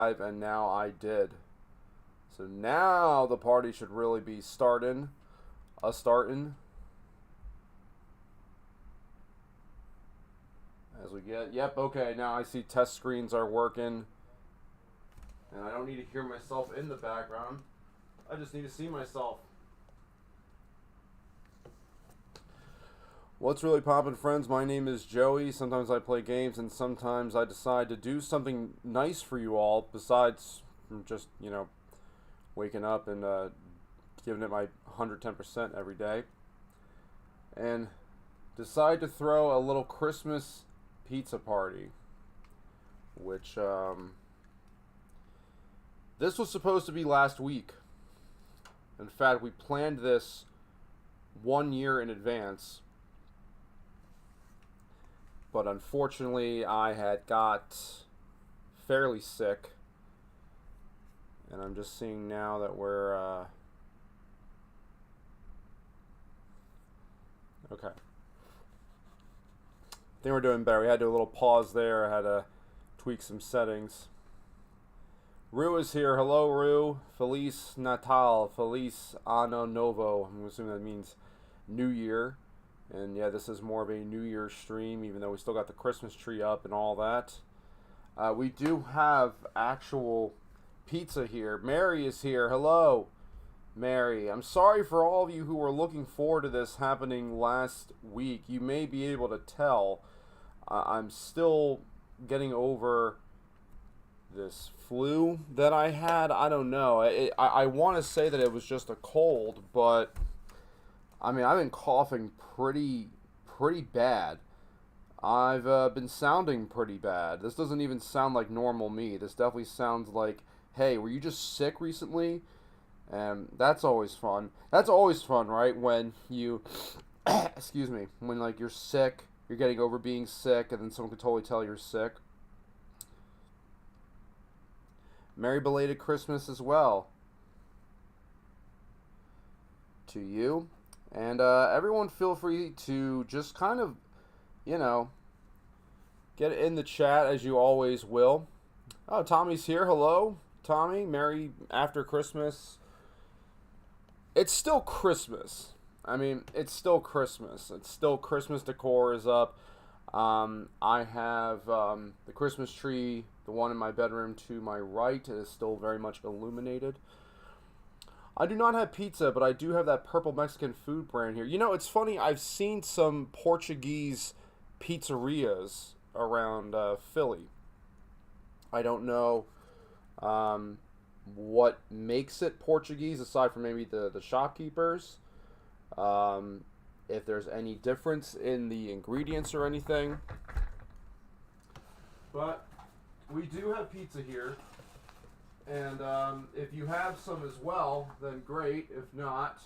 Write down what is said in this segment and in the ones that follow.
And now I did. So now the party should really be starting. Starting. As we get. Yep, okay, now I see test screens are working. And I don't need to hear myself in the background. I just need to see myself. What's really poppin', friends? My name is Joey. Sometimes I play games, and sometimes I decide to do something nice for you all besides just, waking up and giving it my 110% every day. And decide to throw a little Christmas pizza party, which, this was supposed to be last week. In fact, we planned this 1 year in advance. But unfortunately, I had got fairly sick. And I'm just seeing now that we're, okay. I think we're doing better. We had to do a little pause there. I had to tweak some settings. Rue is here. Hello, Rue. Feliz Natal. Feliz Ano Novo. I'm assuming that means New Year. And yeah, this is more of a New Year's stream, even though we still got the Christmas tree up and all that. We do have actual pizza here. Mary is here. Hello, Mary. I'm sorry for all of you who were looking forward to this happening last week. You may be able to tell I'm still getting over this flu that I had. I don't know. I want to say that it was just a cold, but I mean, I've been coughing pretty bad. I've been sounding pretty bad. This doesn't even sound like normal me. This definitely sounds like, hey, were you just sick recently? And that's always fun. That's always fun, right? When you, excuse me, when like you're sick, you're getting over being sick, and then someone could totally tell you're sick. Merry belated Christmas as well to you. And everyone feel free to just kind of, get in the chat as you always will. Oh, Tommy's here. Hello, Tommy. Merry after Christmas. It's still Christmas. I mean, it's still Christmas. It's still Christmas decor is up. I have the Christmas tree, the one in my bedroom to my right, is still very much illuminated. I do not have pizza, but I do have that purple Mexican food brand here. You know, it's funny. I've seen some Portuguese pizzerias around Philly. I don't know what makes it Portuguese, aside from maybe the shopkeepers. If there's any difference in the ingredients or anything. But we do have pizza here. And if you have some as well, then great. If not,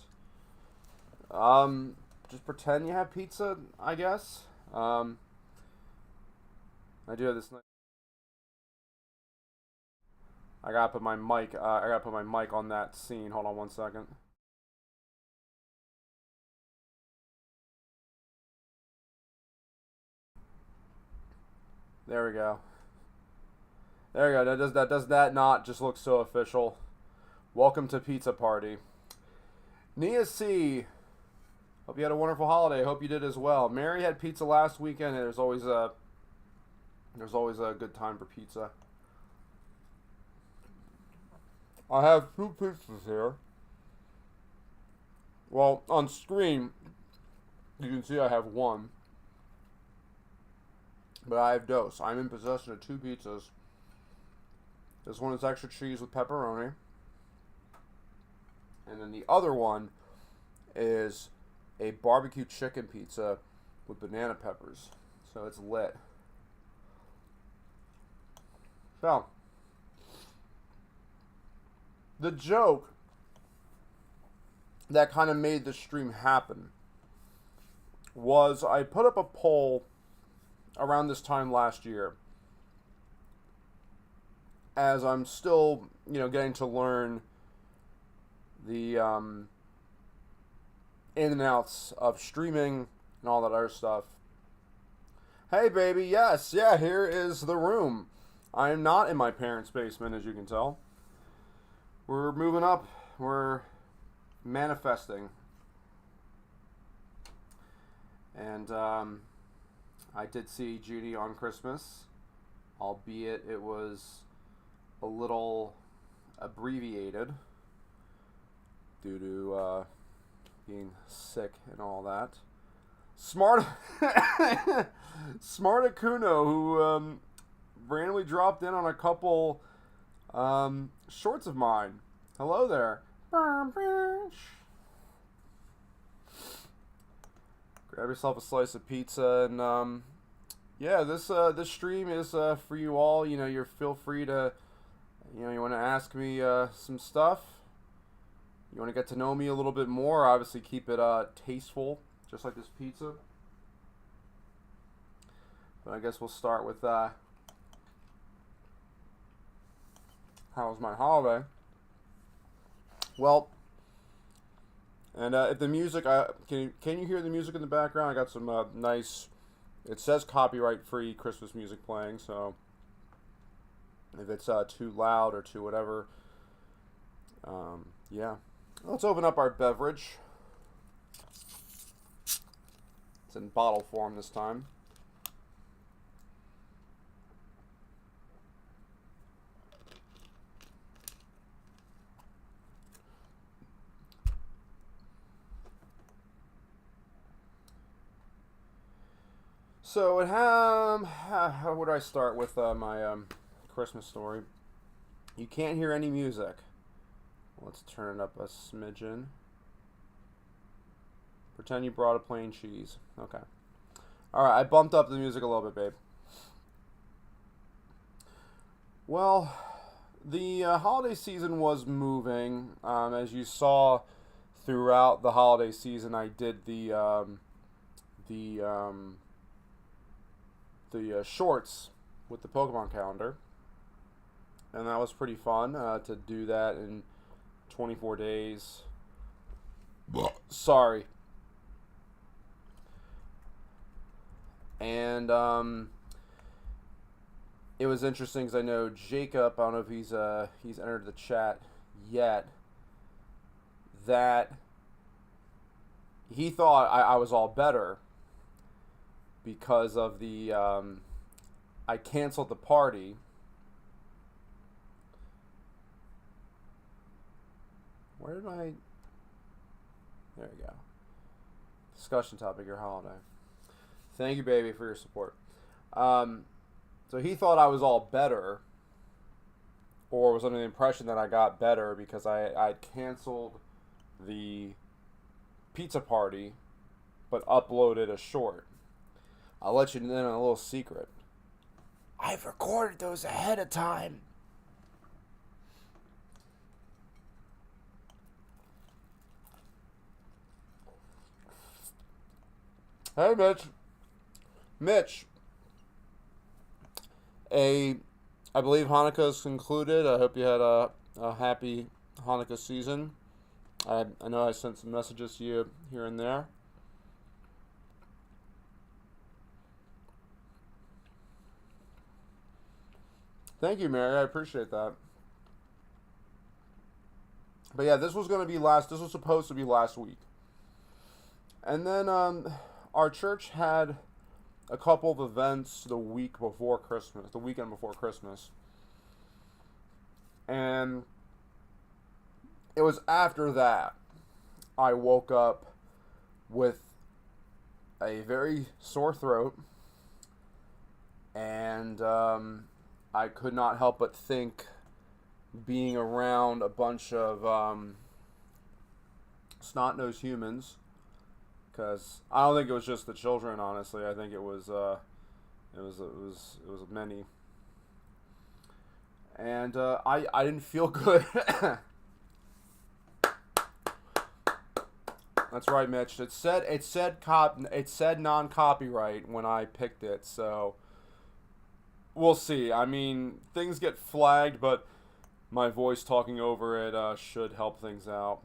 just pretend you have pizza, I guess. I do have this. I gotta put my mic. I gotta put my mic on that scene. Hold on one second. There we go. There we go. Does that not just look so official? Welcome to Pizza Party. Nia C. Hope you had a wonderful holiday. Hope you did as well. Mary had pizza last weekend, and there's always a good time for pizza. I have two pizzas here. Well, on screen, you can see I have one. But I have dos. I'm in possession of two pizzas. This one is extra cheese with pepperoni. And then the other one is a barbecue chicken pizza with banana peppers. So it's lit. So, the joke that kind of made the stream happen was I put up a poll around this time last year, as I'm still, getting to learn the in and outs of streaming and all that other stuff. Hey, baby, yes, yeah, here is the room. I am not in my parents' basement, as you can tell. We're moving up. We're manifesting. And I did see Judy on Christmas, albeit it was a little abbreviated due to being sick and all that. Smart Akuno, who randomly dropped in on a couple shorts of mine. Hello there. Grab yourself a slice of pizza, and yeah, this stream is for you all. You know, you feel free to, you want to ask me some stuff. You want to get to know me a little bit more. Obviously, keep it tasteful, just like this pizza. But I guess we'll start with how was my holiday? Well, and if the music, can you hear the music in the background? I got some nice, it says copyright-free Christmas music playing, so if it's too loud or too whatever, yeah. Let's open up our beverage. It's in bottle form this time. So how would I start with my Christmas story? You can't hear any music. Let's turn it up a smidgen. Pretend you brought a plain cheese. Okay. Alright, I bumped up the music a little bit, babe. Well, the holiday season was moving. As you saw throughout the holiday season, I did the shorts with the Pokemon calendar, and that was pretty fun to do that in 24 days. Sorry. And it was interesting because I know Jacob, I don't know if he's entered the chat yet, that he thought I was all better because of the I canceled the party. Where did I... There you go. Discussion topic, your holiday. Thank you, baby, for your support. So he thought I was all better, or was under the impression that I got better because I'd canceled the pizza party, but uploaded a short. I'll let you in on a little secret. I've recorded those ahead of time. Hey, Mitch. I believe Hanukkah's concluded. I hope you had a happy Hanukkah season. I know I sent some messages to you here and there. Thank you, Mary. I appreciate that. But yeah, this was supposed to be last week. And then our church had a couple of events the weekend before Christmas. And it was after that I woke up with a very sore throat, and I could not help but think, being around a bunch of snot-nosed humans, because I don't think it was just the children. Honestly, I think it was many, and I didn't feel good. That's right, Mitch. It said non-copyright when I picked it, so we'll see. I mean, things get flagged, but my voice talking over it should help things out.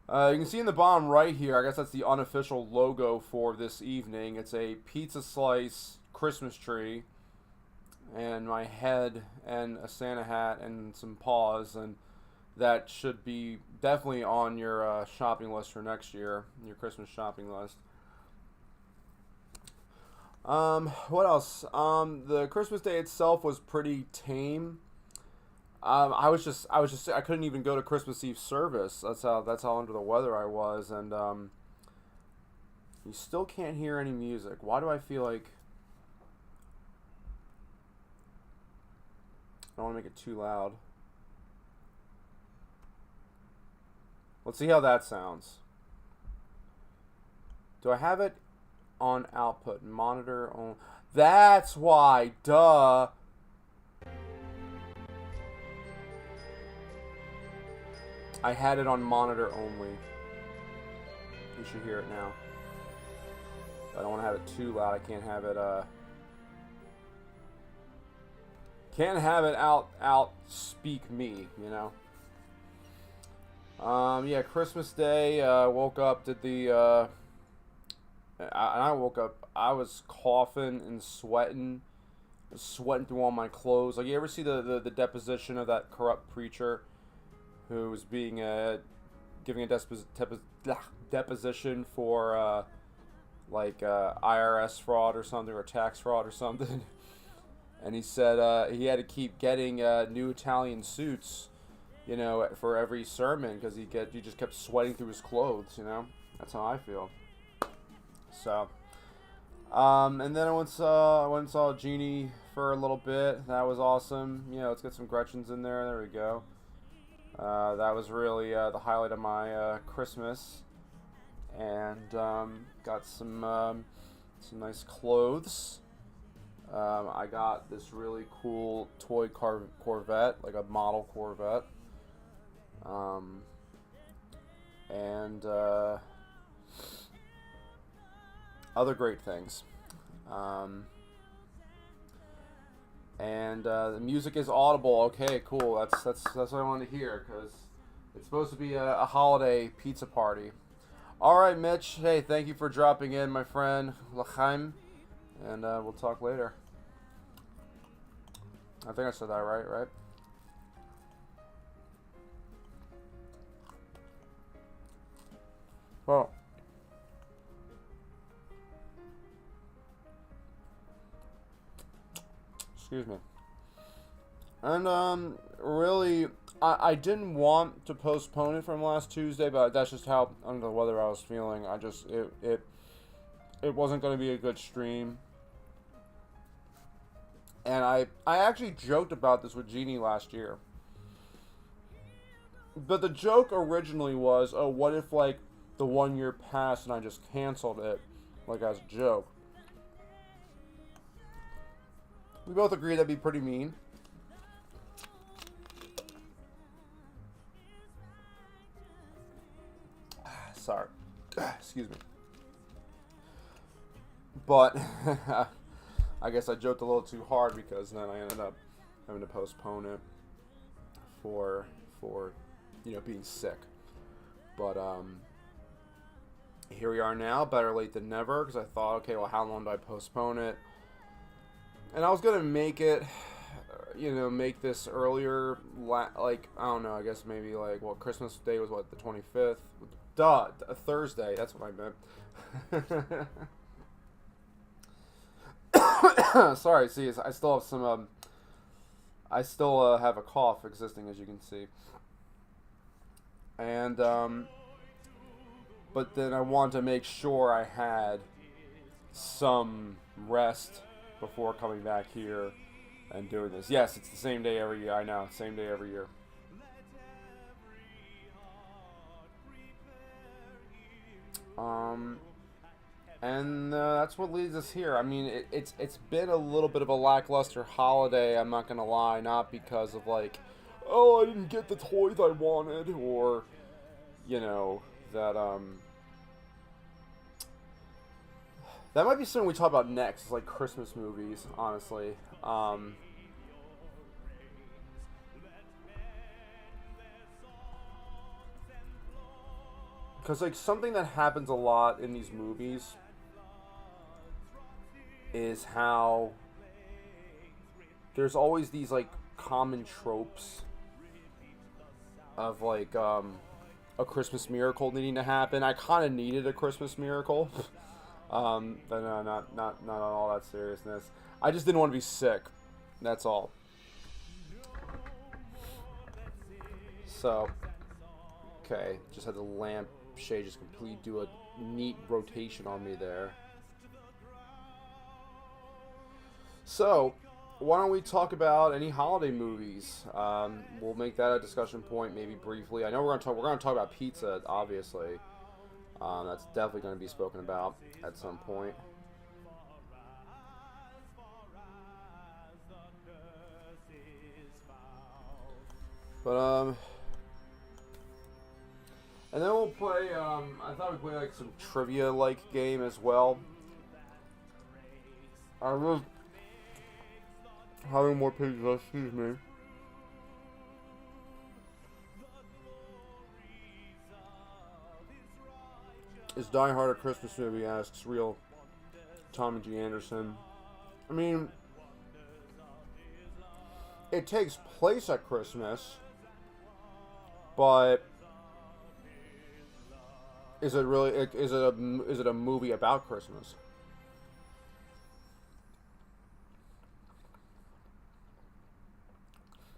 You can see in the bottom right here, I guess that's the unofficial logo for this evening. It's a pizza slice Christmas tree and my head and a Santa hat and some paws, and that should be definitely on your shopping list for next year, your Christmas shopping list. What else? The Christmas day itself was pretty tame. I couldn't even go to Christmas Eve service. That's how under the weather I was, and you still can't hear any music. Why do I feel like I don't want to make it too loud? Let's see how that sounds. Do I have it on output? Monitor on. That's why. Duh. I had it on monitor only. You should hear it now. I don't want to have it too loud. I can't have it out speak me, you know. Yeah, Christmas Day, woke up, did the I woke up, I was coughing and sweating through all my clothes. Like, you ever see the deposition of that corrupt preacher who was being giving a deposition for IRS fraud or something, or tax fraud or something? And he said he had to keep getting new Italian suits, you know, for every sermon, because he just kept sweating through his clothes, you know. That's how I feel. So, and then I went and saw Genie for a little bit. That was awesome. You know, let's get some Gretchens in there. There we go. That was really the highlight of my Christmas. And got some nice clothes. I got this really cool toy Corvette, like a model Corvette. And other great things. And the music is audible. Okay, cool. That's what I wanted to hear, because it's supposed to be a holiday pizza party. All right, Mitch. Hey, thank you for dropping in, my friend L'chaim, and we'll talk later. I think I said that right? Well, excuse me. And really, I didn't want to postpone it from last Tuesday, but that's just how under the weather I was feeling. It wasn't going to be a good stream. And I actually joked about this with Genie last year. But the joke originally was, oh, what if, like, the 1 year passed and I just canceled it, like, as a joke. We both agreed that'd be pretty mean. Sorry. Excuse me. But I guess I joked a little too hard, because then I ended up having to postpone it for you know, being sick. But here we are now, better late than never, because I thought, okay, well, how long do I postpone it? And I was gonna make it, you know, make this earlier, like, I don't know, I guess maybe like, well, Christmas Day was what, the 25th? Duh, a Thursday, that's what I meant. Sorry, see, I still have some, I still have a cough existing, as you can see. And, but then I wanted to make sure I had some rest before coming back here and doing this. Yes, it's the same day every year, I know, same day every year. And that's what leads us here. I mean, it's been a little bit of a lackluster holiday, I'm not gonna lie. Not because of, like, oh, I didn't get the toys I wanted, or, you know, that might be something we talk about next. It's like Christmas movies, honestly. Because, like, something that happens a lot in these movies is how there's always these like common tropes of like a Christmas miracle needing to happen. I kind of needed a Christmas miracle, but no, not on all that seriousness. I just didn't want to be sick. That's all. So, okay, just had the lamp shade just completely do a neat rotation on me there. So, why don't we talk about any holiday movies? We'll make that a discussion point, maybe briefly. I know we're gonna talk about pizza, obviously. That's definitely going to be spoken about at some point. But and then we'll play. I thought we'd play like some trivia-like game as well. I love having more pizza. Excuse me. Is Die Hard a Christmas movie? Asks real Tommy G. Anderson. I mean, it takes place at Christmas, but is it really? Is it a movie about Christmas?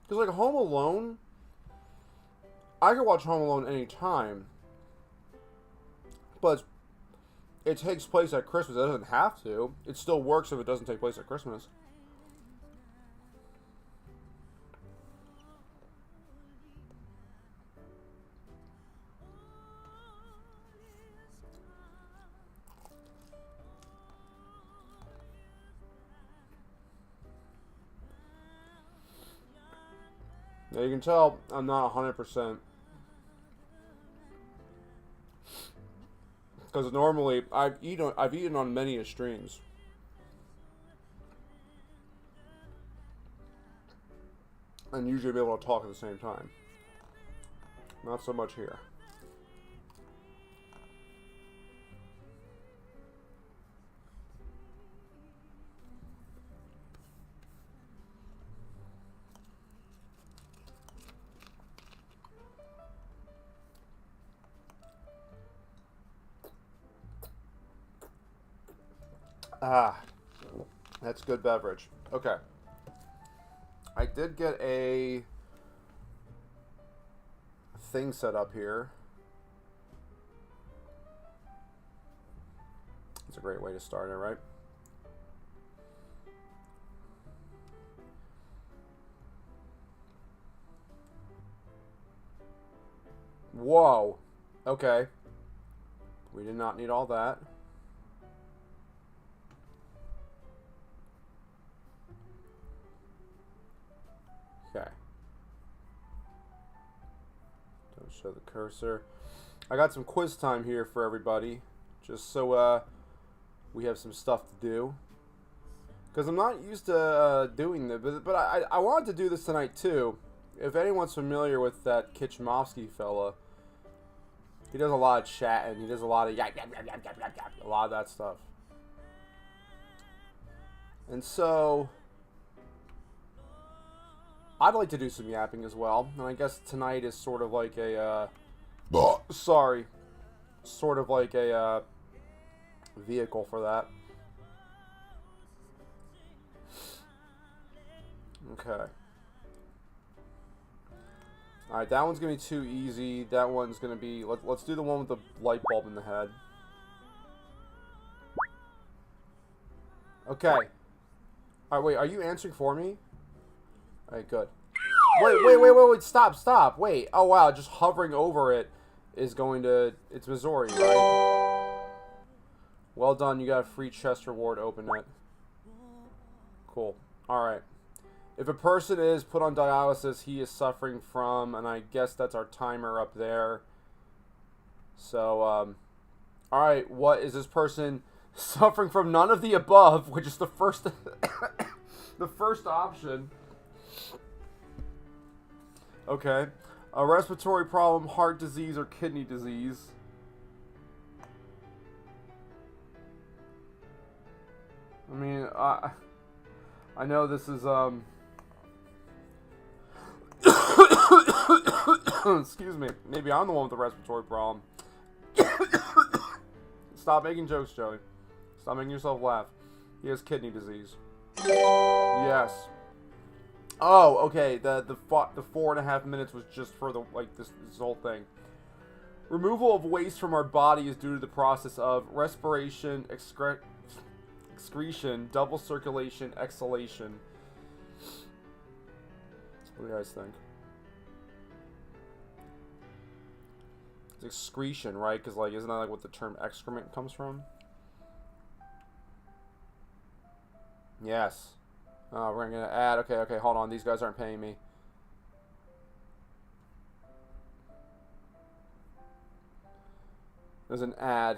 Because like Home Alone, I could watch Home Alone anytime. But it takes place at Christmas. It doesn't have to. It still works if it doesn't take place at Christmas. Now you can tell I'm not 100%. Because normally I've eaten on many streams. And usually be able to talk at the same time. Not so much here. Ah, that's good beverage. Okay. I did get a thing set up here. It's a great way to start it, right? Whoa. Okay. We did not need all that. Okay. Don't show the cursor. I got some quiz time here for everybody, just so we have some stuff to do. Because I'm not used to doing this, but I wanted to do this tonight too. If anyone's familiar with that Kitchmovsky fella, he does a lot of chatting. He does a lot of a lot of that stuff. And so I'd like to do some yapping as well, and I guess tonight is sort of like a, sorry, sort of like a, vehicle for that. Okay. Alright, that one's going to be too easy. That one's going to be, let's do the one with the light bulb in the head. Okay. Alright, wait, are you answering for me? Alright, good. Wait, stop, wait. Oh, wow, just hovering over it is going to... It's Missouri, right? Well done, you got a free chest reward, open it. Cool. Alright. If a person is put on dialysis, he is suffering from, and I guess that's our timer up there. So, alright, what is this person suffering from? None of the above, which is the first, the first option. Okay. A respiratory problem, heart disease, or kidney disease. I mean, I know this is, Excuse me. Maybe I'm the one with the respiratory problem. Stop making jokes, Joey. Stop making yourself laugh. He has kidney disease. Yes. Oh, okay. The 4.5 minutes was just for the this whole thing. Removal of waste from our body is due to the process of respiration, excretion, double circulation, exhalation. What do you guys think? It's excretion, right? Because, like, isn't that like what the term excrement comes from? Yes. Oh, we're gonna add. Okay, hold on. These guys aren't paying me. There's an ad.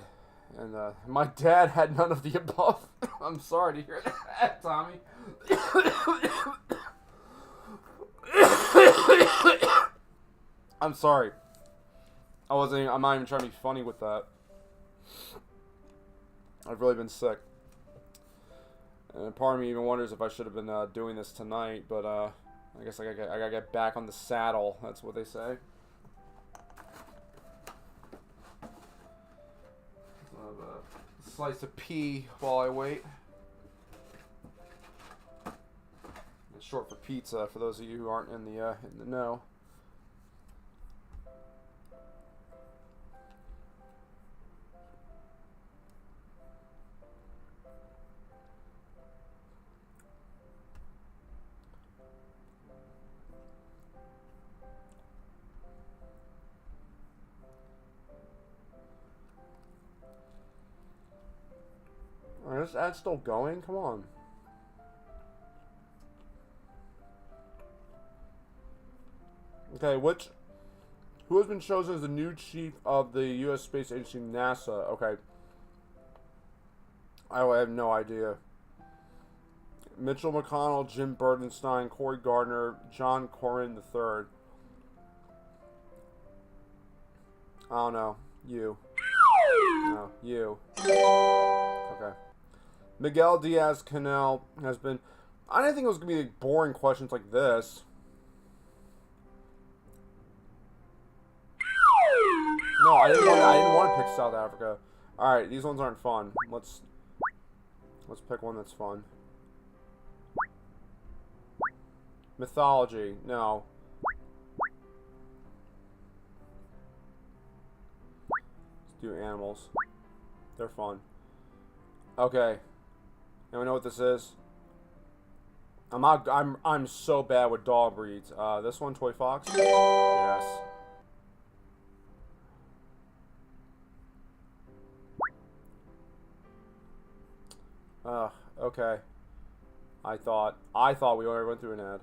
And, my dad had none of the above. I'm sorry to hear that, Tommy. I'm sorry. I'm not even trying to be funny with that. I've really been sick. And part of me even wonders if I should have been doing this tonight, but I guess I gotta get back on the saddle. That's what they say. I'll have a slice of pea while I wait. It's short for pizza, for those of you who aren't in the know. Alright, this ad's still going? Come on. Okay, who has been chosen as the new chief of the U.S. Space Agency, NASA? Okay. I have no idea. Mitchell McConnell, Jim Burdenstein, Corey Gardner, John Cornyn III. I don't know. You. No, you. Okay. Miguel Diaz-Canel has been... I didn't think it was going to be boring questions like this. No, I didn't want to pick South Africa. Alright, these ones aren't fun. Let's pick one that's fun. Mythology. No. Let's do animals. They're fun. Okay. Now we know what this is. I'm so bad with dog breeds. This one, Toy Fox? Yes. Okay. I thought we already went through an ad.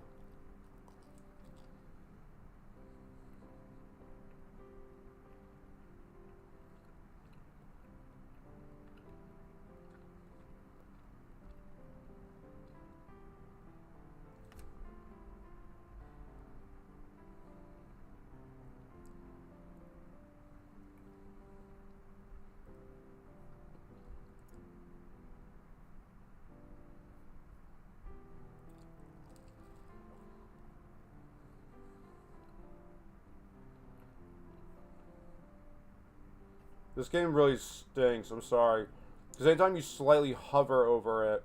This game really stinks, I'm sorry. Because anytime you slightly hover over it,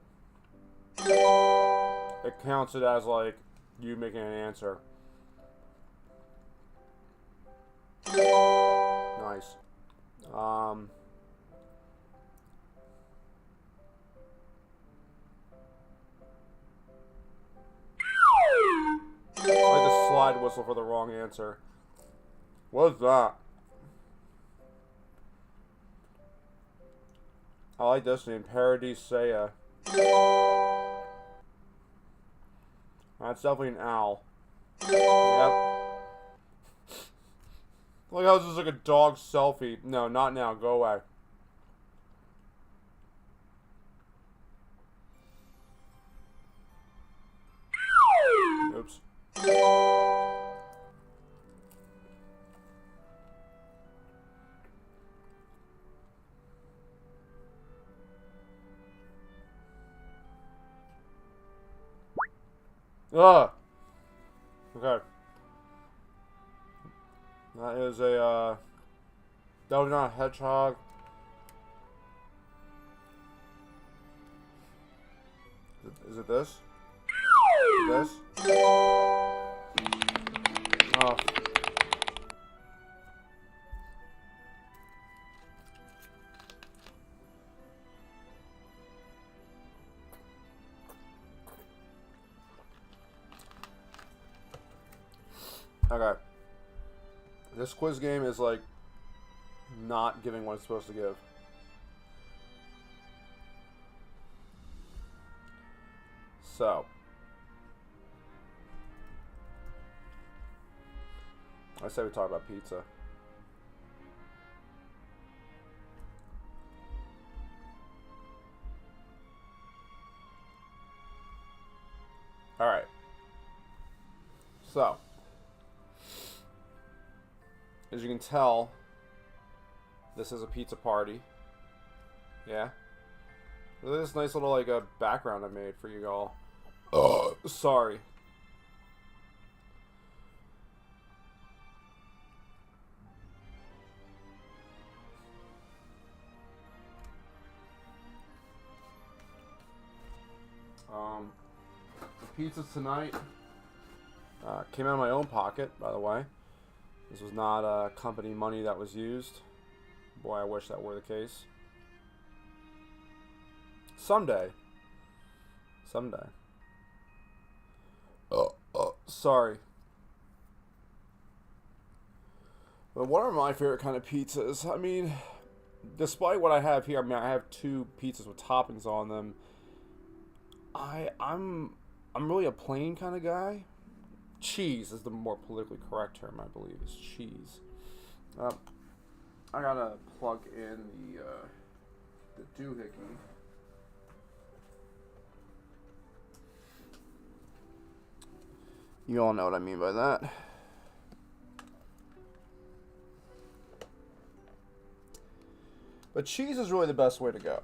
it counts it as, like, you making an answer. Nice. I like the slide whistle for the wrong answer. What is that? I like this name, Paradisea. That's definitely an owl. Yep. Look how this is like a dog selfie. No, not now. Go away. Oops. Ugh. Okay. That is a, that was not a hedgehog. Is it this? This? Oh. Okay. This quiz game is like not giving what it's supposed to give. So, I say we talk about pizza. Alright. So, as you can tell, this is a pizza party. Yeah? Look at this nice little like a background I made for you all. Sorry. The pizza tonight came out of my own pocket, by the way. This was not company money that was used. Boy, I wish that were the case. Someday. Someday. Sorry. But what are my favorite kind of pizzas? I mean, despite what I have here, I mean, I have two pizzas with toppings on them. I'm really a plain kind of guy. Cheese is the more politically correct term, I believe, is cheese. I gotta plug in the doohickey. You all know what I mean by that. But cheese is really the best way to go.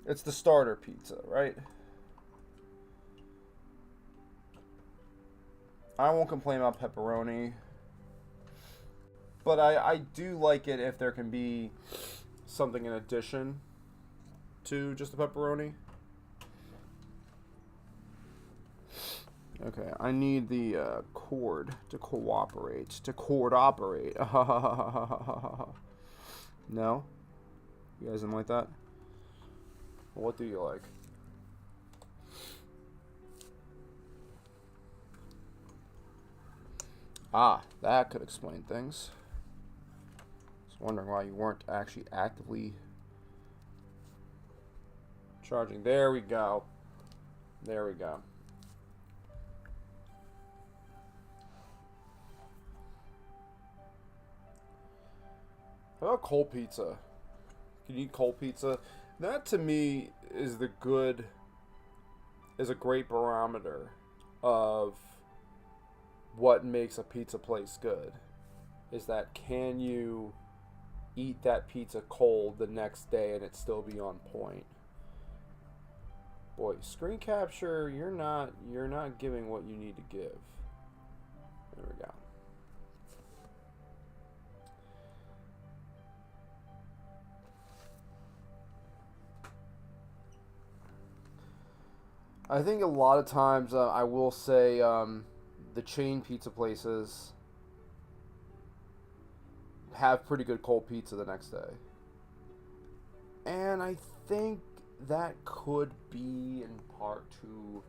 It's the starter pizza, right? I won't complain about pepperoni. But I do like it if there can be something in addition to just the pepperoni. Okay, I need the cord to cooperate. To cord operate. No? You guys didn't like that? Well, what do you like? Ah, that could explain things. I was wondering why you weren't actually actively charging. There we go. There we go. How about cold pizza? Can you eat cold pizza? That to me is a great barometer of what makes a pizza place good. Is that can you eat that pizza cold the next day and it still be on point? Boy, screen capture, you're not giving what you need to give. There we go. I think a lot of times I will say the chain pizza places have pretty good cold pizza the next day. And I think that could be in part to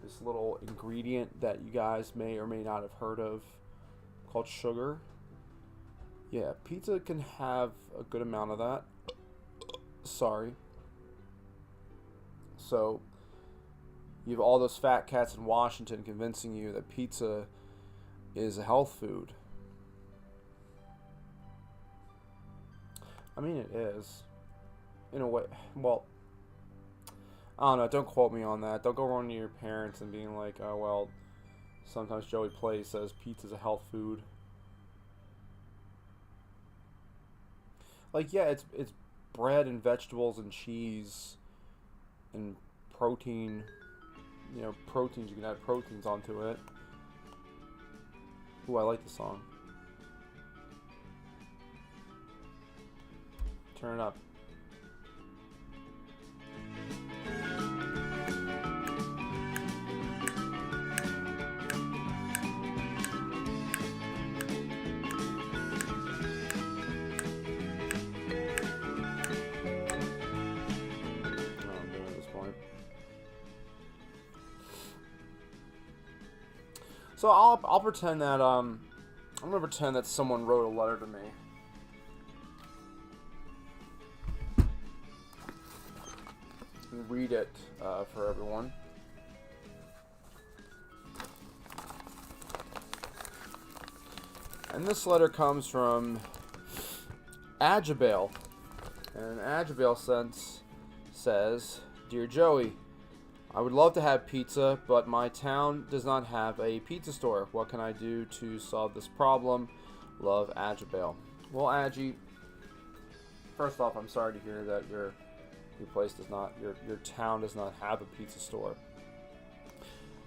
this little ingredient that you guys may or may not have heard of called sugar. Yeah, pizza can have a good amount of that. Sorry. So you have all those fat cats in Washington convincing you that pizza is a health food. I mean, it is. In a way. Well, I don't know. Don't quote me on that. Don't go running to your parents and being like, oh, well, sometimes Joey Play says pizza's a health food. Like, yeah, it's bread and vegetables and cheese and protein. You know, proteins, you can add proteins onto it. Ooh, I like the song. Turn it up. So I'll pretend that I'm gonna pretend that someone wrote a letter to me. And read it for everyone. And this letter comes from Ajabale. And Ajabale says, "Dear Joey, I would love to have pizza, but my town does not have a pizza store. What can I do to solve this problem? Love, Ajabale." Well, Agi, first off, I'm sorry to hear that your place does not, your town does not have a pizza store.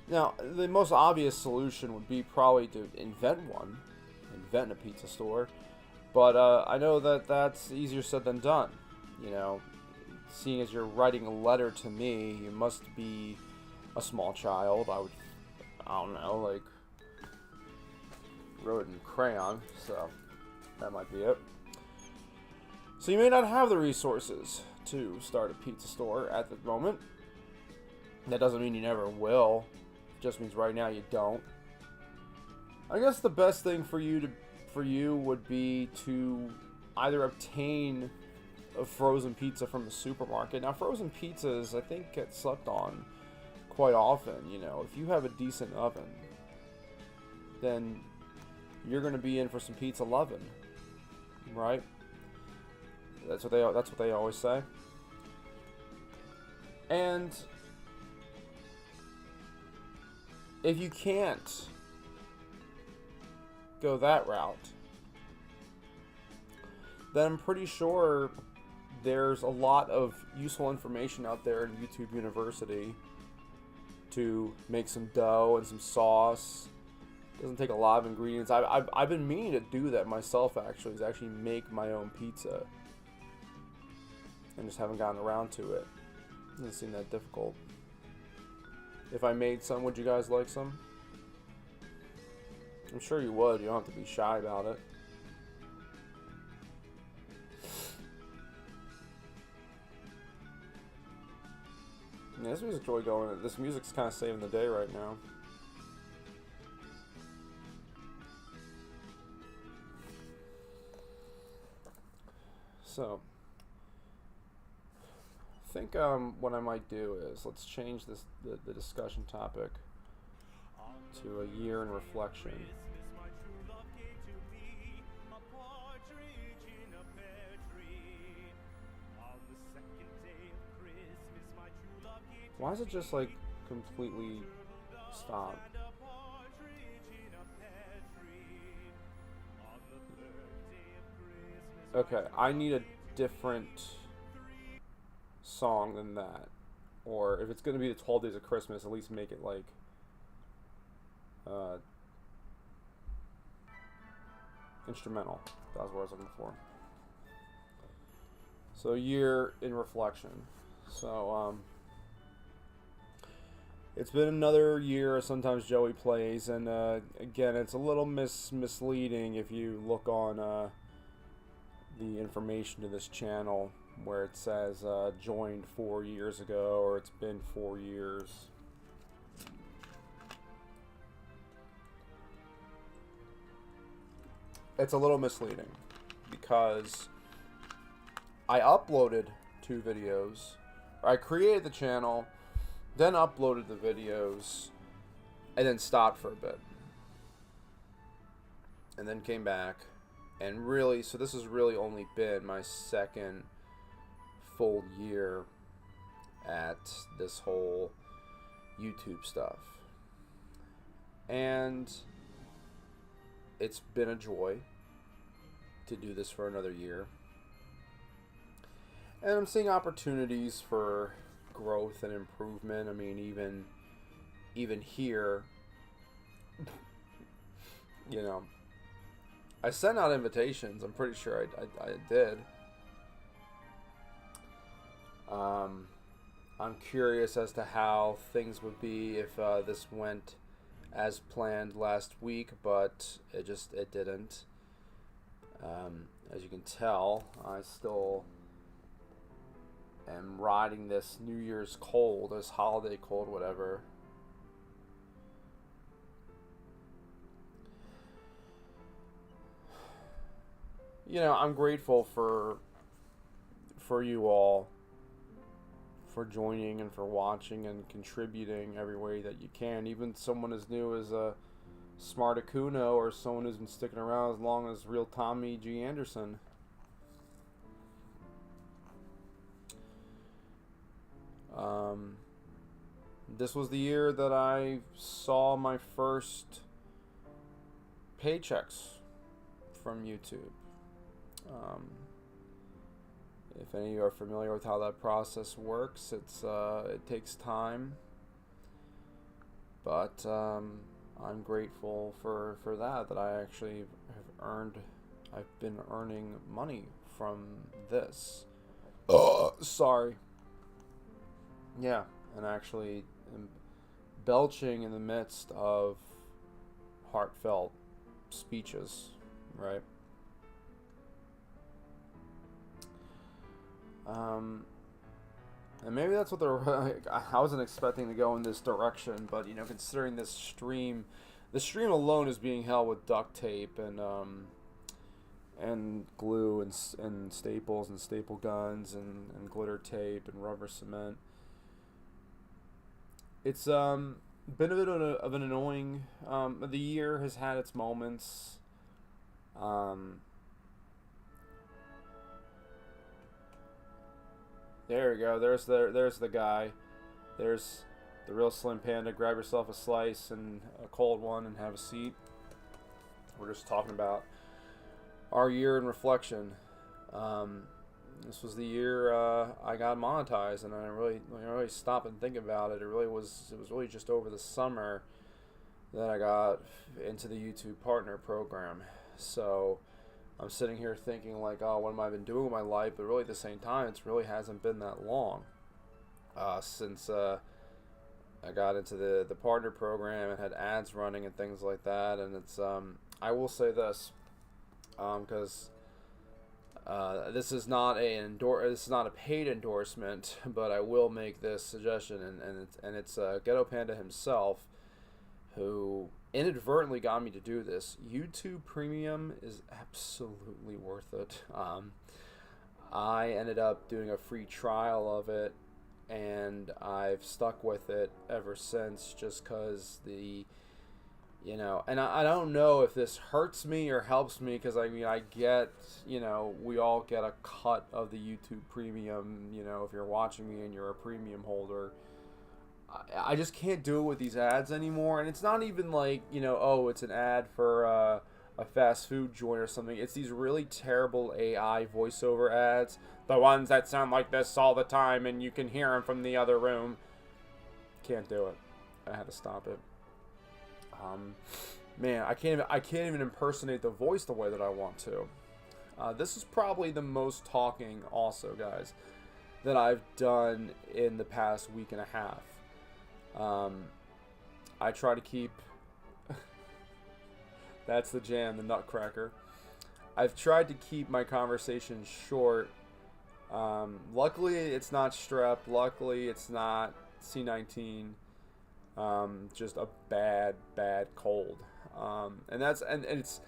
Now, the most obvious solution would be probably to invent a pizza store. But I know that that's easier said than done. You know, seeing as you're writing a letter to me, you must be a small child. I don't know, like, wrote it in crayon, so that might be it. So you may not have the resources to start a pizza store at the moment. That doesn't mean you never will. It just means right now you don't. I guess the best thing for you would be to either obtain a frozen pizza from the supermarket. Now, frozen pizzas, I think, get slept on quite often. You know, if you have a decent oven, then you're going to be in for some pizza loving, right? That's what they always say. And if you can't go that route, then I'm pretty sure there's a lot of useful information out there in YouTube University to make some dough and some sauce. Doesn't take a lot of ingredients. I've been meaning to do that myself, actually, is actually make my own pizza, and just haven't gotten around to it. Doesn't seem that difficult. If I made some, would you guys like some? I'm sure you would. You don't have to be shy about it. Yeah, this music's really going. This music's kind of saving the day right now. So, I think what I might do is let's change the discussion topic to a year in reflection. Why is it just like completely stopped? Okay, I need a different song than that. Or if it's going to be the 12 Days of Christmas, at least make it like instrumental. That was what I was looking for. So, year in reflection. So, it's been another year. Sometimes Joey plays, and again, it's a little misleading if you look on the information to this channel where it says joined 4 years ago, or it's been 4 years. It's a little misleading because I uploaded 2 videos, or I created the channel, then uploaded the videos, and then stopped for a bit, and then came back, and really, so this has really only been my second full year at this whole YouTube stuff, and it's been a joy to do this for another year, and I'm seeing opportunities for growth and improvement. I mean, even here, you know, I sent out invitations. I'm pretty sure I did. I'm curious as to how things would be if this went as planned last week, but it didn't. As you can tell, I still am riding this New Year's cold, this holiday cold, whatever. I'm grateful for you all for joining and for watching and contributing every way that you can. Even someone as new as Smart Akuno, or someone who's been sticking around as long as Real Tommy G. Anderson. This was the year that I saw my first paychecks from YouTube. If any of you are familiar with how that process works, it takes time, but I'm grateful for that I actually I've been earning money from this. Sorry. Yeah, and actually belching in the midst of heartfelt speeches, right? And maybe that's what I wasn't expecting to go in this direction, but considering the stream alone is being held with duct tape and glue and staples and staple guns and glitter tape and rubber cement. It's been a bit of an annoying. The year has had its moments. There we go. There's the guy. There's the real Slim Panda. Grab yourself a slice and a cold one and have a seat. We're just talking about our year in reflection. This was the year I got monetized, and I really stopped and think about it. It was really just over the summer that I got into the YouTube Partner Program. So I'm sitting here thinking like, oh, what have I been doing with my life? But really at the same time, it really hasn't been that long since I got into the partner program and had ads running and things like that. And it's I will say this, because this is not a paid endorsement, but I will make this suggestion, and it's Ghetto Panda himself who inadvertently got me to do this. YouTube Premium is absolutely worth it. I ended up doing a free trial of it, and I've stuck with it ever since, just because and I don't know if this hurts me or helps me, because I get, we all get a cut of the YouTube Premium, if you're watching me and you're a premium holder. I just can't do it with these ads anymore, and it's not even like, oh, it's an ad for a fast food joint or something. It's these really terrible AI voiceover ads, the ones that sound like this all the time and you can hear them from the other room. Can't do it. I had to stop it. Man, I can't even impersonate the voice the way that I want to. This is probably the most talking, also, guys, that I've done in the past week and a half. I try to keep that's the jam, the Nutcracker. I've tried to keep my conversations short. Luckily it's not strep, luckily it's not C19, just a bad cold. And it's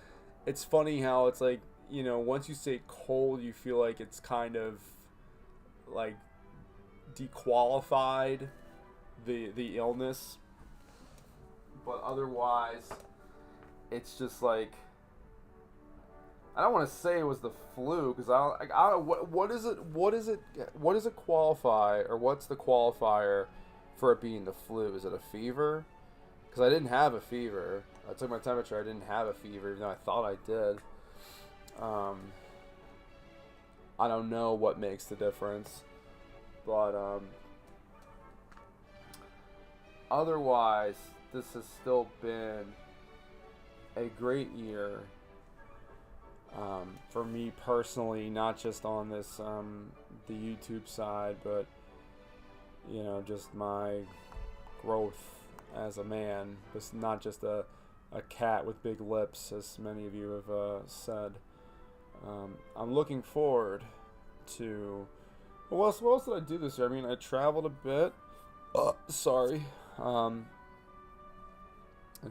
funny how it's like, once you say cold, you feel like it's kind of like dequalified the illness, but otherwise it's just like, I don't want to say it was the flu, because I don't what is it qualify, or what's the qualifier for it being the flu? Is it a fever? Because I didn't have a fever. I took my temperature, I didn't have a fever, even though I thought I did. I don't know what makes the difference, but otherwise, this has still been a great year for me personally, not just on this the YouTube side, but you know, just my growth as a man. It's not just a cat with big lips, as many of you have said. I'm looking forward to. What else did I do this year? I mean, I traveled a bit. Sorry. In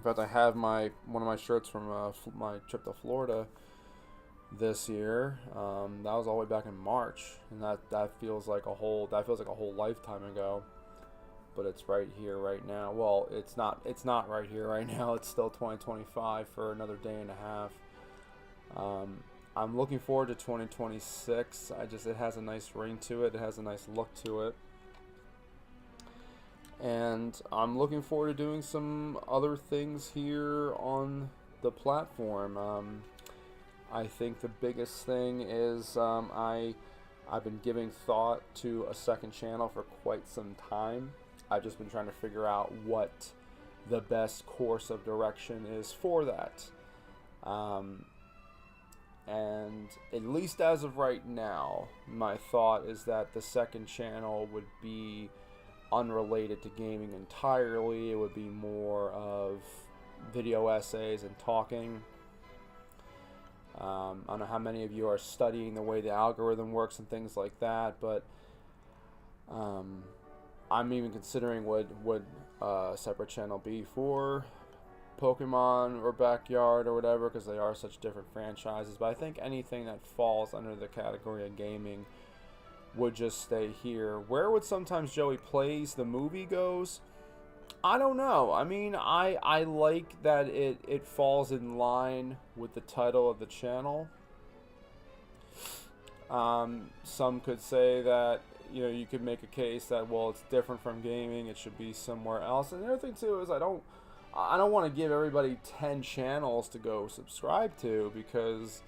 fact, I have one of my shirts from my trip to Florida this year. That was all the way back in March, and that feels like a whole lifetime ago. But it's right here, right now. Well, it's not right here, right now. It's still 2025 for another day and a half. I'm looking forward to 2026. It has a nice ring to it. It has a nice look to it. And I'm looking forward to doing some other things here on the platform. I think the biggest thing is I've been giving thought to a second channel for quite some time. I've just been trying to figure out what the best course of direction is for that. And at least as of right now, my thought is that the second channel would be unrelated to gaming entirely. It would be more of video essays and talking. I don't know how many of you are studying the way the algorithm works and things like that, but I'm even considering would a separate channel be for Pokemon or Backyard or whatever, because they are such different franchises. But I think anything that falls under the category of gaming would just stay here. Where would Sometimes Joey Plays the movie goes? I don't know. I mean, I like that it falls in line with the title of the channel. Some could say that, you know, you could make a case that, well, it's different from gaming, it should be somewhere else. And the other thing too is I don't want to give everybody 10 channels to go subscribe to, because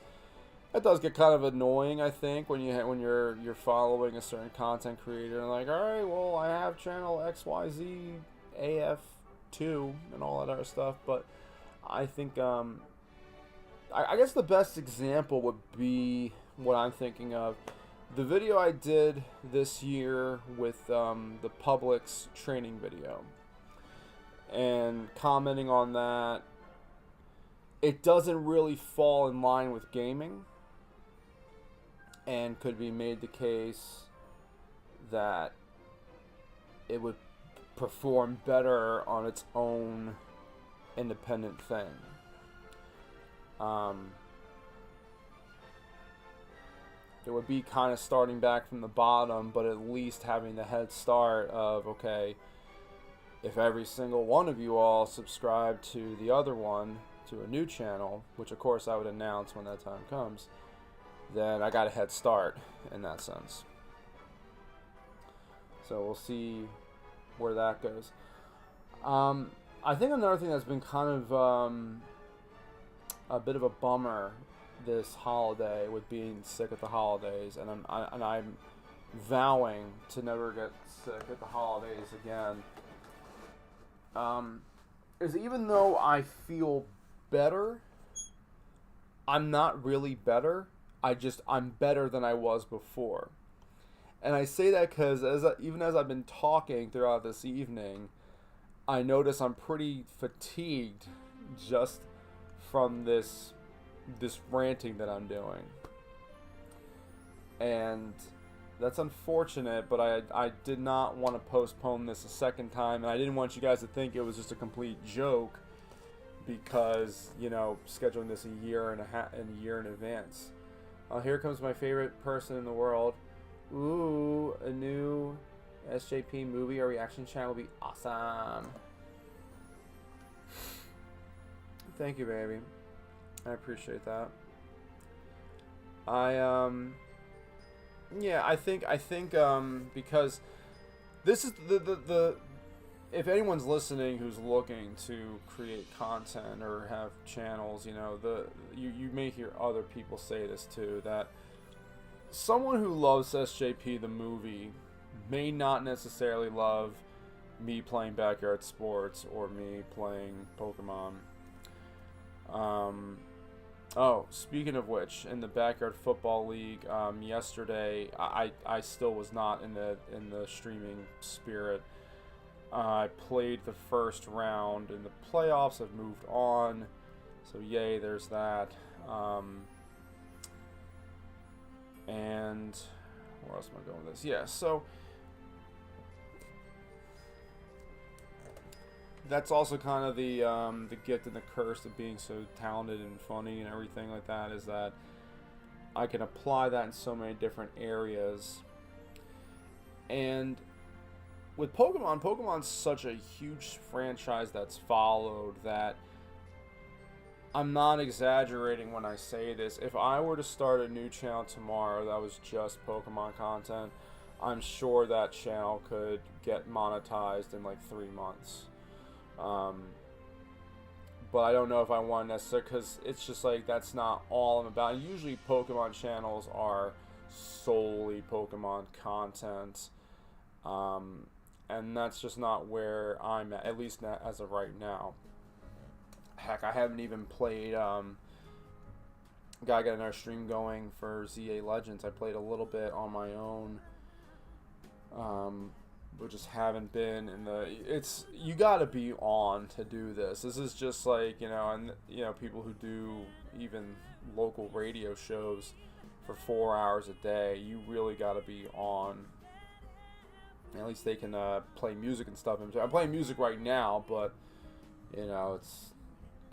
that does get kind of annoying, I think, when you're following a certain content creator and like, all right, well, I have channel XYZ AF2 and all that other stuff. But I think I guess the best example would be what I'm thinking of. The video I did this year with the Publix training video, and commenting on that, it doesn't really fall in line with gaming, and could be made the case that it would perform better on its own independent thing. It would be kind of starting back from the bottom, but at least having the head start of, okay, if every single one of you all subscribe to the other one, to a new channel, which of course I would announce when that time comes, then I got a head start in that sense. So we'll see where that goes. I think another thing that's been kind of a bit of a bummer this holiday, with being sick at the holidays, and I'm vowing to never get sick at the holidays again, is even though I feel better, I'm not really better. I'm better than I was before. And I say that because even as I've been talking throughout this evening, I notice I'm pretty fatigued just from this ranting that I'm doing. And that's unfortunate, but I did not want to postpone this a second time, and I didn't want you guys to think it was just a complete joke, because, you know, scheduling this a year in advance. Here comes my favorite person in the world. Ooh, a new SJP movie or reaction channel will be awesome. Thank you, baby. I appreciate that. Yeah, I think because this is the if anyone's listening who's looking to create content or have channels, you know, you may hear other people say this too, that someone who loves SJP the movie may not necessarily love me playing Backyard Sports or me playing Pokemon. Oh, speaking of which, in the Backyard Football League, yesterday I still was not in the streaming spirit. I played the first round in the playoffs. I've moved on, so yay, there's that. And where else am I going with this? Yeah, so that's also kind of the gift and the curse of being so talented and funny and everything like that, is that I can apply that in so many different areas. And with Pokemon's such a huge franchise that's followed that I'm not exaggerating when I say this. If I were to start a new channel tomorrow that was just Pokemon content, I'm sure that channel could get monetized in like 3 months. But I don't know if I want to necessarily, because it's just like that's not all I'm about. And usually Pokemon channels are solely Pokemon content. And that's just not where I'm at least not as of right now. Heck, I haven't even played, got another stream going for ZA Legends. I played a little bit on my own, but just haven't been in the, it's, you gotta be on to do this. This is just like, and, people who do even local radio shows for 4 hours a day, you really gotta be on. At least they can play music and stuff. I'm playing music right now, but it's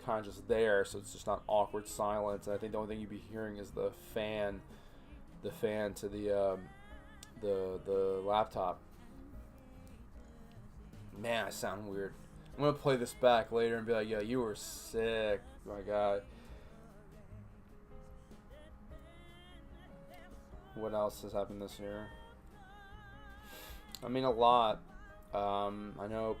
kind of just there, so it's just not awkward silence. And I think the only thing you'd be hearing is the fan to the laptop. Man, I sound weird. I'm gonna play this back later and be like, "Yo, you were sick, my guy." What else has happened this year? I mean, a lot. I know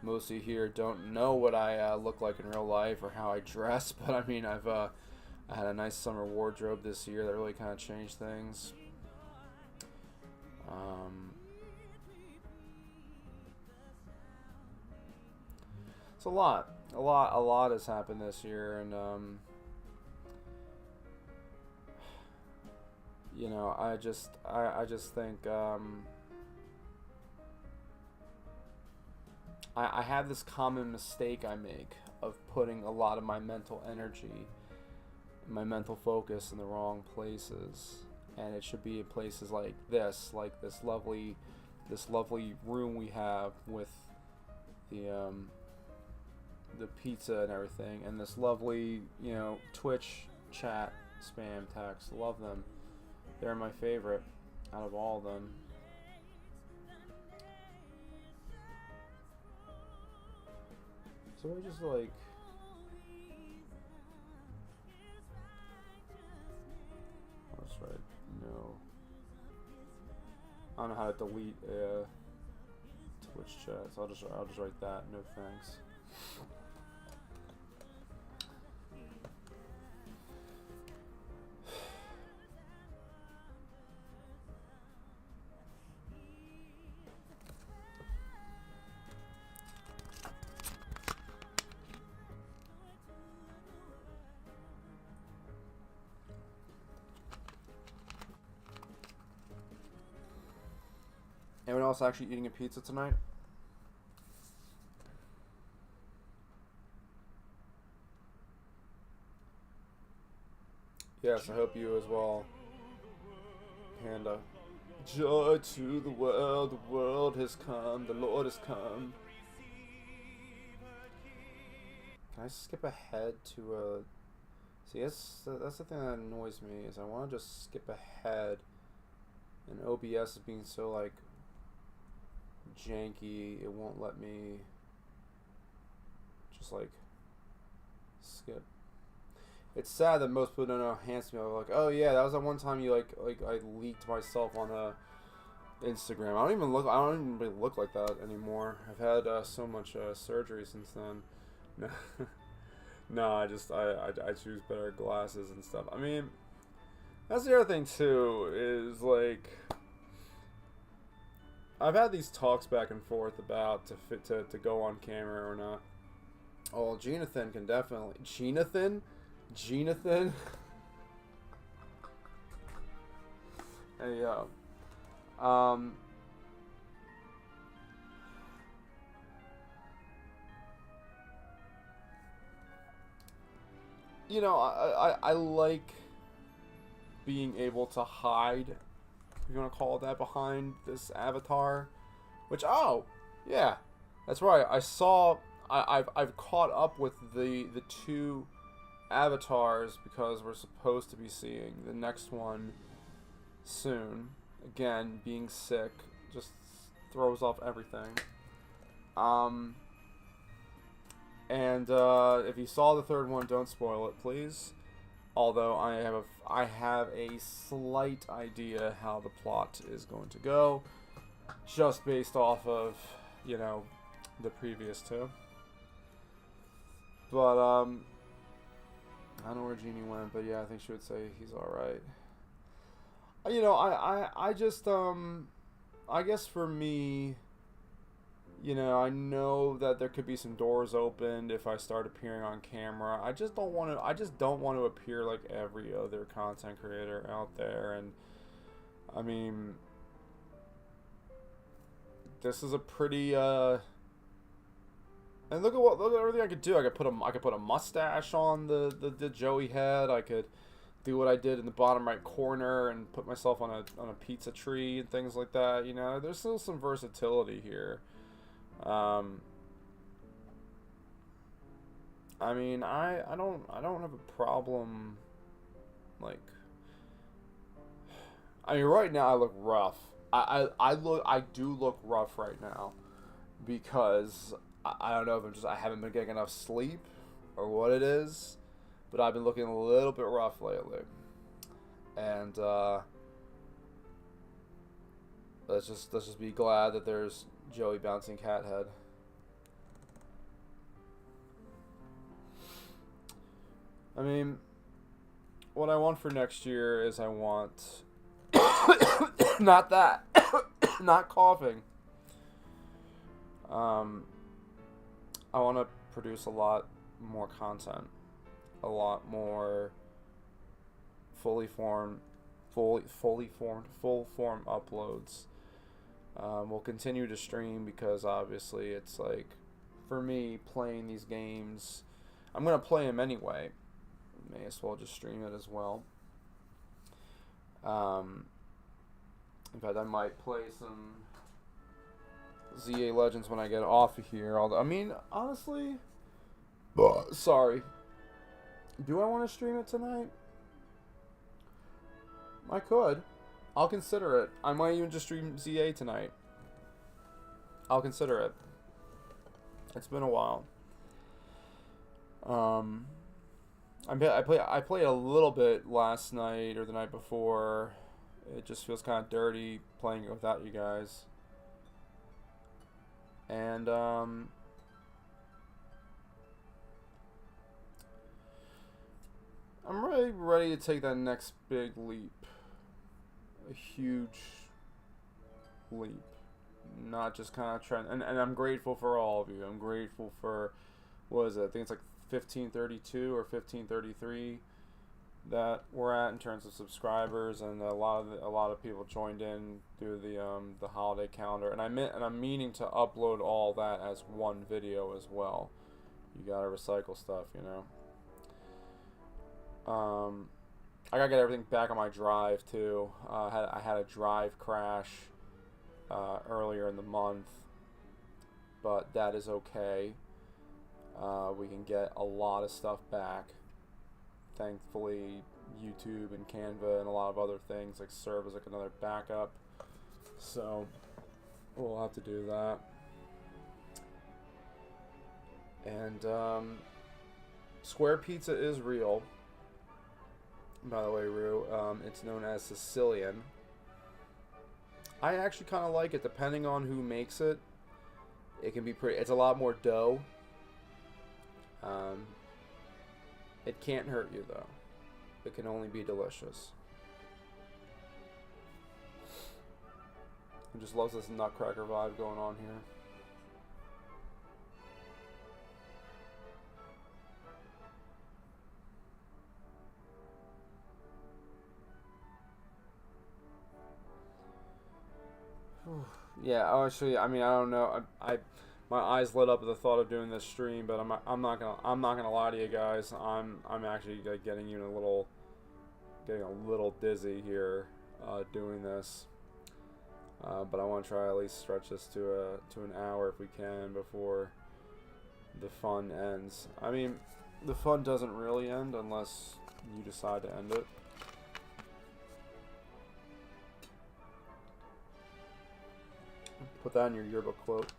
most of you here don't know what I look like in real life or how I dress, but I mean, I had a nice summer wardrobe this year that really kind of changed things. It's a lot has happened this year, and I just think I have this common mistake I make of putting a lot of my mental energy, my mental focus in the wrong places, and it should be in places like this lovely room we have with the pizza and everything, and this lovely Twitch chat spam text. Love them. They're my favorite out of all of them. So I just like, I'll just write no. I don't know how to delete a Twitch chat, so I'll just write that. No thanks. Anyone else actually eating a pizza tonight? Yes, I hope you as well, Panda. Joy to the world has come, the Lord has come. Can I skip ahead to a... See, that's the thing that annoys me, is I want to just skip ahead, and OBS is being so, like, janky, it won't let me just, like, skip. It's sad that most people don't know Handsome. They're like, oh yeah, that was that one time you like I leaked myself on Instagram. I don't even really look like that anymore. I've had so much surgery since then. No, no, I choose better glasses and stuff. I mean, that's the other thing too, is like, I've had these talks back and forth about to go on camera or not. Oh, Jonathan can definitely. Jonathan? Jonathan. Hey, yo. You know, I like being able to hide, if you want to call it that, behind this avatar. Which, oh, yeah, that's right. I saw, I've caught up with the two avatars because we're supposed to be seeing the next one soon. Again, being sick just throws off everything. And if you saw the third one, don't spoil it, please. Although I have a slight idea how the plot is going to go, just based off of, you know, the previous two. But I don't know where Jeannie went, but yeah, I think she would say he's all right. You know, I just I guess for me, you know, I know that there could be some doors opened if I start appearing on camera. I just don't want to appear like every other content creator out there. And I mean, this is a pretty and look at everything I could do. I could put a mustache on the Joey head. I could do what I did in the bottom right corner and put myself on a pizza tree and things like that. You know, there's still some versatility here. I mean, I don't have a problem. Like, I mean, right now I look rough. I do look rough right now because I don't know if I haven't been getting enough sleep or what it is, but I've been looking a little bit rough lately. And let's just be glad that there's Joey bouncing cat head. I mean, what I want for next year is I want not that, not coughing. I want to produce a lot more content, a lot more full form uploads. We'll continue to stream because obviously it's like, for me, playing these games, I'm going to play them anyway. May as well just stream it as well. In fact, I might play some ZA Legends when I get off of here. Although, I mean, honestly, sorry. Do I want to stream it tonight? I could. I'll consider it. I might even just stream ZA tonight. I'll consider it. It's been a while. I played a little bit last night or the night before. It just feels kind of dirty playing it without you guys. And I'm really ready to take that next big leap. A huge leap. Not just kind of trying, and I'm grateful for all of you. I'm grateful for, what is it? I think it's like 1532 or 1533 that we're at in terms of subscribers, and a lot of people joined in through the holiday calendar, and I'm meaning to upload all that as one video as well. You gotta recycle stuff, you know. I gotta get everything back on my drive too. I had a drive crash earlier in the month, but that is okay. We can get a lot of stuff back. Thankfully, YouTube and Canva and a lot of other things like serve as like another backup. So we'll have to do that. And Square Pizza is real. By the way, Rue, it's known as Sicilian. I actually kind of like it, depending on who makes it. It can be pretty. It's a lot more dough. It can't hurt you though. It can only be delicious. I just love this Nutcracker vibe going on here. Yeah, actually, I mean, I don't know. My eyes lit up at the thought of doing this stream, but I'm not gonna lie to you guys. I'm actually like, getting a little dizzy here, doing this. But I want to try at least stretch this to an hour if we can before the fun ends. I mean, the fun doesn't really end unless you decide to end it. Put that in your yearbook quote.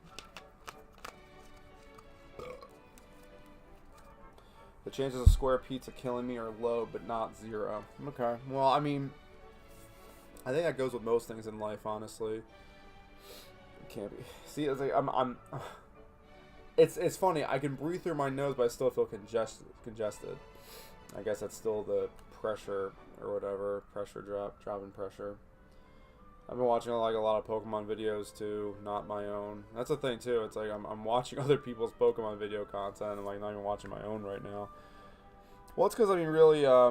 The chances of square pizza killing me are low, but not zero. Okay. Well, I mean, I think that goes with most things in life, honestly. It can't be. See, it's like It's funny. I can breathe through my nose, but I still feel congested. I guess that's still the pressure or whatever. Dropping pressure. I've been watching like a lot of Pokemon videos too, not my own. That's the thing too. It's like I'm watching other people's Pokemon video content. I'm like not even watching my own right now. Well, it's because I mean really I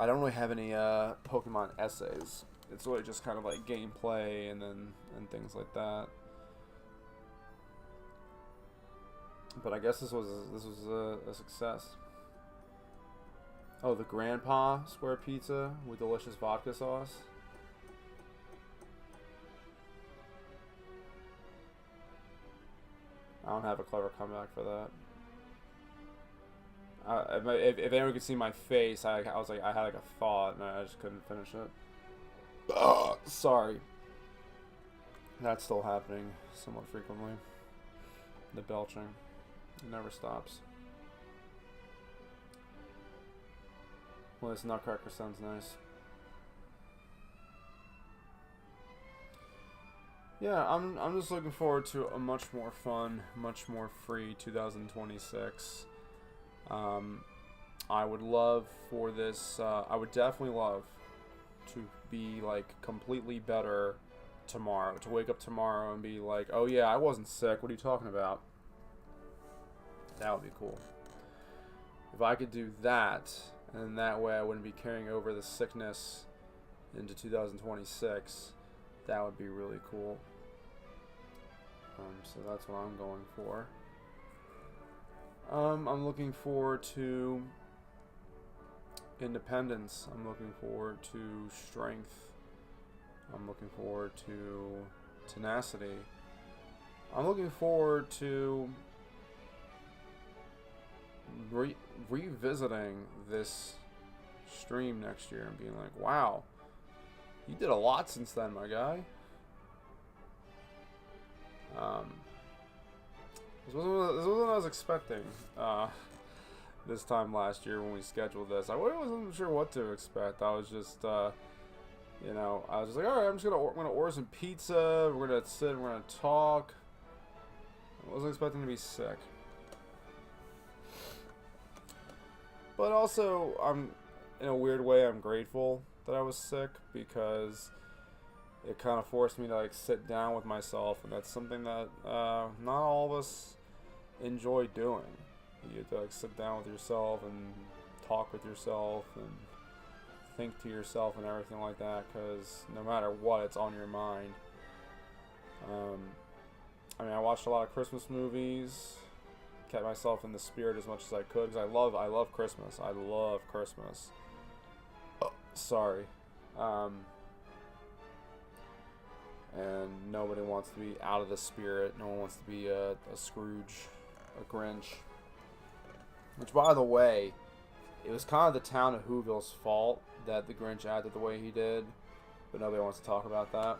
don't really have any Pokemon essays. It's really just kind of like gameplay and things like that. But I guess this was a success. Oh, the Grandpa square pizza with delicious vodka sauce. I don't have a clever comeback for that. If anyone could see my face, I was like, I had like a thought and I just couldn't finish it. Sorry. That's still happening somewhat frequently. The belching. It never stops. Well, this nutcracker sounds nice. Yeah, I'm just looking forward to a much more fun, much more free 2026. I would love for this. I would definitely love to be like completely better tomorrow. To wake up tomorrow and be like, oh yeah, I wasn't sick. What are you talking about? That would be cool. If I could do that. And that way I wouldn't be carrying over the sickness into 2026. That would be really cool. So that's what I'm going for. I'm looking forward to independence. I'm looking forward to strength. I'm looking forward to tenacity. I'm looking forward to revisiting this stream next year and being like, wow, you did a lot since then, my guy. This wasn't what I was expecting this time last year when we scheduled this. I wasn't sure what to expect. I was just, you know, I was just like, all right, I'm gonna order some pizza. We're gonna sit and we're gonna talk. I wasn't expecting to be sick. But also, in a weird way, I'm grateful that I was sick because it kind of forced me to like sit down with myself, and that's something that not all of us enjoy doing. You have to like sit down with yourself and talk with yourself and think to yourself and everything like that, because no matter what, it's on your mind. I mean, I watched a lot of Christmas movies. Kept myself in the spirit as much as I could because I love Christmas. I love Christmas. Oh, sorry. And nobody wants to be out of the spirit. No one wants to be a Scrooge, a Grinch. Which, by the way, it was kind of the town of Whoville's fault that the Grinch acted the way he did, but nobody wants to talk about that.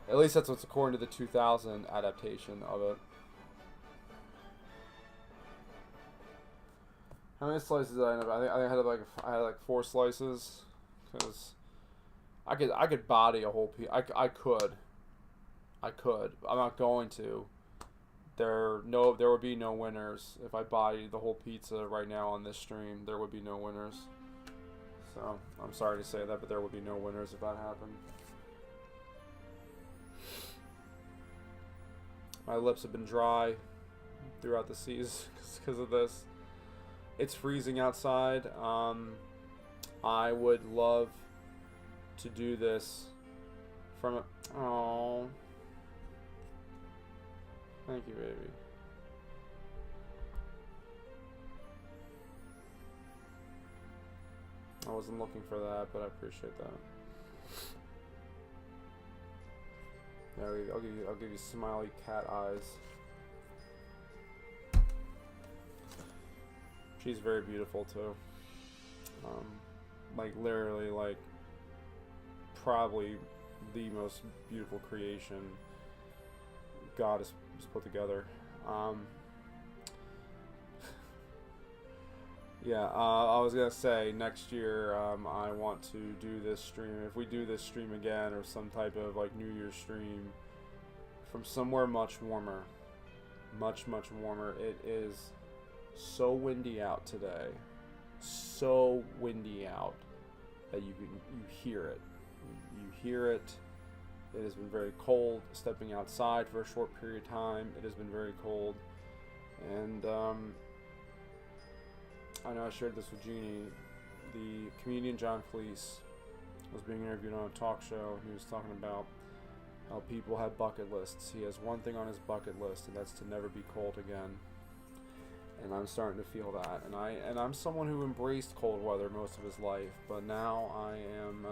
At least that's what's according to the 2000 adaptation of it. How many slices did I end up? I think I had like 4 slices, because I could body a whole piece. I could. I'm not going to. There would be no winners if I bodied the whole pizza right now on this stream. There would be no winners. So I'm sorry to say that, but there would be no winners if that happened. My lips have been dry throughout the season because of this. It's freezing outside. I would love to do this from it. Oh. Thank you, baby. I wasn't looking for that, but I appreciate that. Yeah, I'll give you smiley cat eyes. She's very beautiful too. Like literally, like probably the most beautiful creation God has put together. Yeah, I was gonna say next year I want to do this stream. If we do this stream again, or some type of like New Year's stream from somewhere much warmer, much warmer. It is so windy out today, so windy out that you hear it. You hear it. It has been very cold. Stepping outside for a short period of time, it has been very cold, and I know I shared this with Jeannie. The comedian John Cleese was being interviewed on a talk show, and he was talking about how people have bucket lists. He has one thing on his bucket list, and that's to never be cold again. And I'm starting to feel that. And I'm someone who embraced cold weather most of his life, but now I am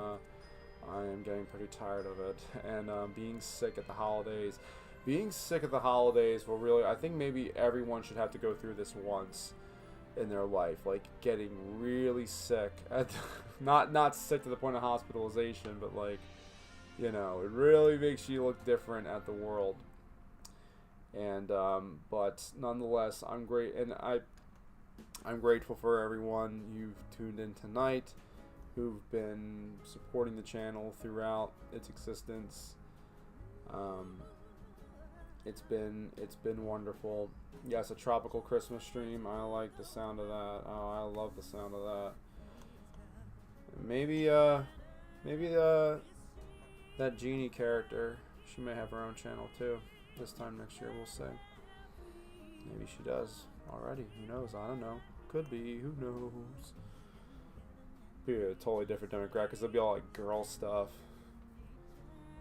getting pretty tired of it. And being sick at the holidays. Being sick at the holidays will really, I think maybe everyone should have to go through this once in their life, like getting really sick at not sick to the point of hospitalization, but like, you know, it really makes you look different at the world. And but nonetheless, I'm grateful for everyone you've tuned in tonight, who've been supporting the channel throughout its existence. It's been wonderful. Yes, a tropical Christmas stream. I like the sound of that. Oh, I love the sound of that. Maybe that Jeannie character, she may have her own channel too. This time next year, we'll see. Maybe she does already. Who knows? I don't know. Could be. Who knows? Be a totally different demographic, because they'll be all like girl stuff.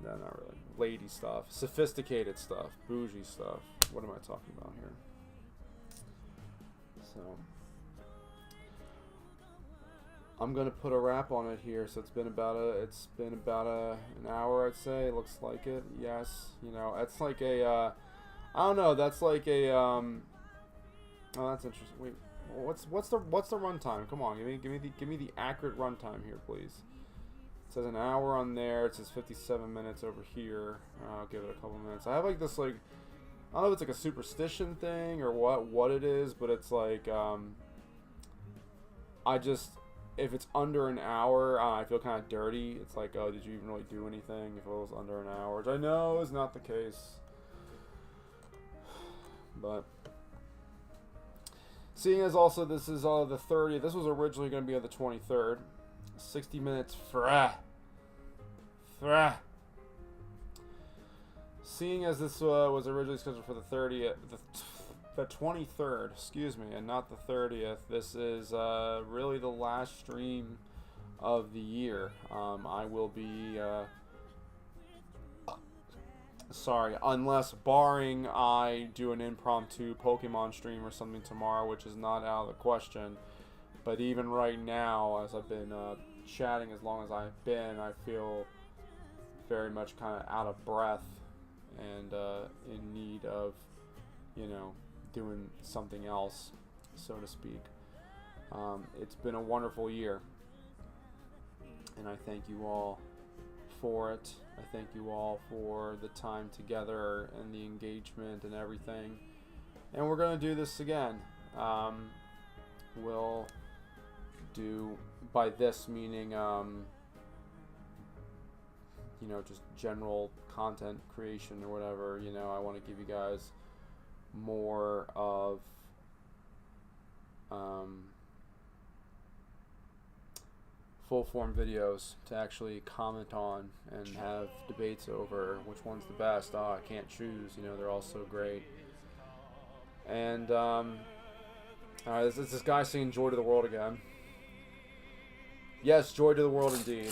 No, not really. Lady stuff. Sophisticated stuff. Bougie stuff. What am I talking about here? So I'm gonna put a wrap on it here. So it's been about an hour, I'd say. It looks like it. Yes. You know, it's like a I don't know. That's like a oh, that's interesting. Wait, what's the runtime? Come on, give me the accurate runtime here, please. It says an hour on there. It says 57 minutes over here. I'll give it a couple minutes. I have like this, like, I don't know if it's like a superstition thing or what it is, but it's like I just, if it's under an hour, I feel kind of dirty. It's like, oh, did you even really do anything if it was under an hour? Which I know is not the case. But seeing as also this is the 30th, this was originally going to be on the 23rd. 60 minutes, frah. Seeing as this was originally scheduled for the 30th, the 23rd, excuse me, and not the 30th, this is really the last stream of the year. I will be, sorry, unless barring I do an impromptu Pokemon stream or something tomorrow, which is not out of the question. But even right now, as I've been chatting as long as I've been, I feel very much kind of out of breath and in need of, you know, doing something else, so to speak. It's been a wonderful year, and I thank you all for it. I thank you all for the time together and the engagement and everything. And we're going to do this again. We'll do, by this meaning, you know, just general content creation or whatever. You know, I want to give you guys more of full form videos to actually comment on and have debates over which one's the best. I can't choose, you know, they're all so great. And there's this guy singing Joy to the World again. Yes, joy to the world indeed.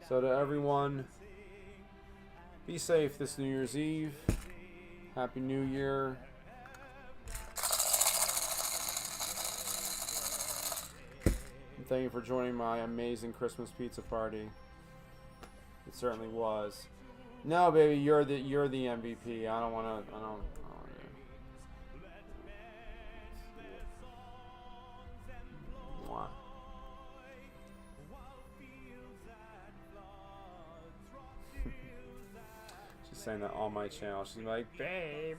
So to everyone, be safe this New Year's Eve. Happy New Year. And thank you for joining my amazing Christmas pizza party. It certainly was. No, baby, you're the MVP. I don't want to. I don't. Mwah. She's saying that on my channel. She's like, babe,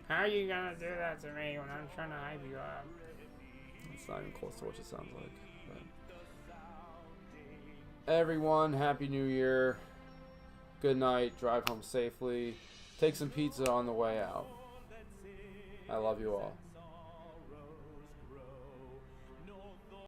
how are you gonna do that to me when I'm trying to hype you up? It's not even close to what it sounds like. But everyone, Happy New Year. Good night. Drive home safely. Take some pizza on the way out. I love you all.